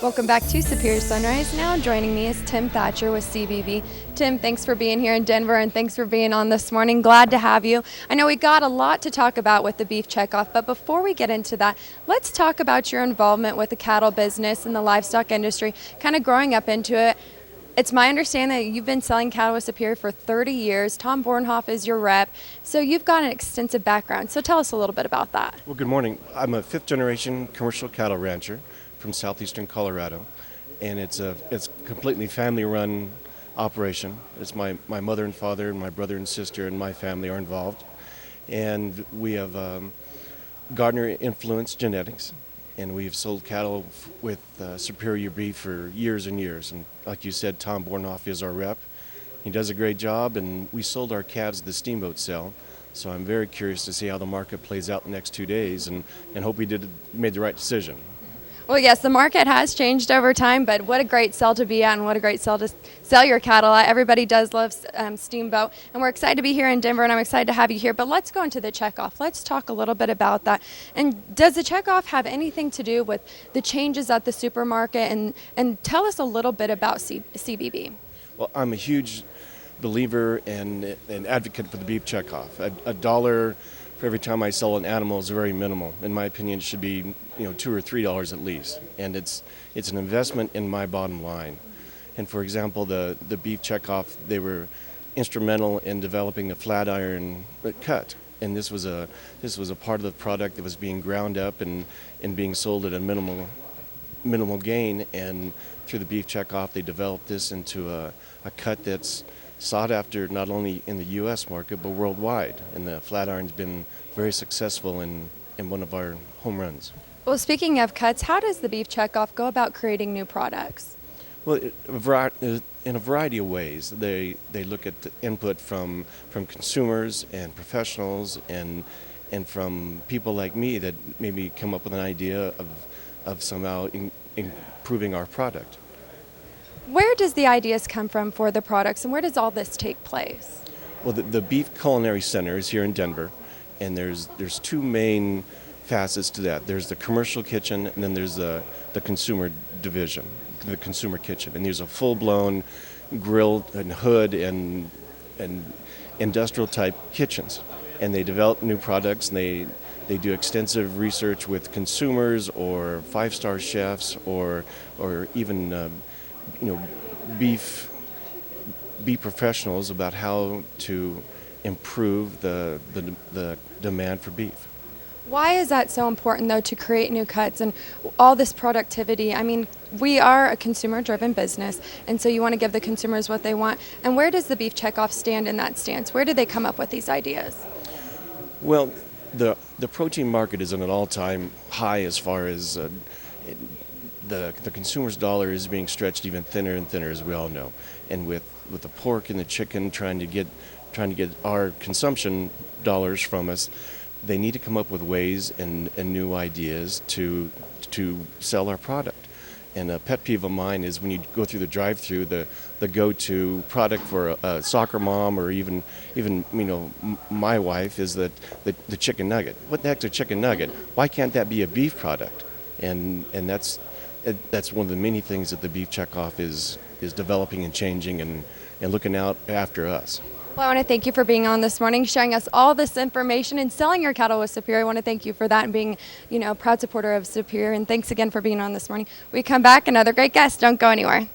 Welcome back to Superior Sunrise. Now joining me is Tim Thatcher with CBB. Tim, thanks for being here in Denver and thanks for being on this morning. Glad to have you. I know we got a lot to talk about with the beef checkoff, but before we get into that, let's talk about your involvement with the cattle business and the livestock industry, kind of growing up into it. It's my understanding that you've been selling cattle with Superior for 30 years. Tom Bornhoff is your rep, so you've got an extensive background. So tell us a little bit about that. Well, good morning. I'm a fifth-generation commercial cattle rancher from southeastern Colorado, and it's completely family-run operation. It's my mother and father and my brother and sister and my family are involved, and we have Gardner-influenced genetics, and we've sold cattle with Superior beef for years and years. And like you said, Tom Bornhoff is our rep. He does a great job, and we sold our calves at the steamboat sale. So I'm very curious to see how the market plays out the next 2 days, and hope we made the right decision. Well, yes, the market has changed over time, but what a great sell to be at and what a great sell to sell your cattle at. Everybody does love steamboat, and we're excited to be here in Denver, and I'm excited to have you here. But let's go into the checkoff. Let's talk a little bit about that. And does the checkoff have anything to do with the changes at the supermarket? And tell us a little bit about CBB. Well, I'm a huge believer and an advocate for the beef checkoff. A dollar for every time I sell an animal is very minimal. In my opinion, it should be $2 or $3 at least, and it's an investment in my bottom line. And for example, the beef checkoff, they were instrumental in developing the flat iron cut, and this was a part of the product that was being ground up and being sold at a minimal gain. And through the beef checkoff, they developed this into a cut that's sought after not only in the U.S. market but worldwide, and the flat iron's been very successful in one of our home runs. Well, speaking of cuts, how does the beef checkoff go about creating new products? Well, in a variety of ways. They look at the input from consumers and professionals and from people like me that maybe come up with an idea of somehow improving our product. Where does the ideas come from for the products, and where does all this take place? Well, the Beef Culinary Center is here in Denver, and there's two main facets to that. There's the commercial kitchen, and then there's the consumer division, the consumer kitchen. And there's a full-blown grill and hood and industrial type kitchens. And they develop new products, and they do extensive research with consumers or five-star chefs or even beef professionals about how to improve the demand for beef. Why is that so important, though, to create new cuts and all this productivity? I mean, we are a consumer-driven business, and so you want to give the consumers what they want. And where does the beef checkoff stand in that stance? Where do they come up with these ideas? Well, the protein market is at an all-time high as far as the consumer's dollar is being stretched even thinner and thinner, as we all know. And with the pork and the chicken trying to get our consumption dollars from us, they need to come up with ways and new ideas to sell our product. And a pet peeve of mine is when you go through the drive-through, the go-to product for a soccer mom or even my wife is the chicken nugget. What the heck's a chicken nugget? Why can't that be a beef product? And that's one of the many things that the beef checkoff is developing and changing and looking out after us. Well, I want to thank you for being on this morning, sharing us all this information and selling your cattle with Superior. I want to thank you for that and being, a proud supporter of Superior. And thanks again for being on this morning. We come back, another great guest. Don't go anywhere.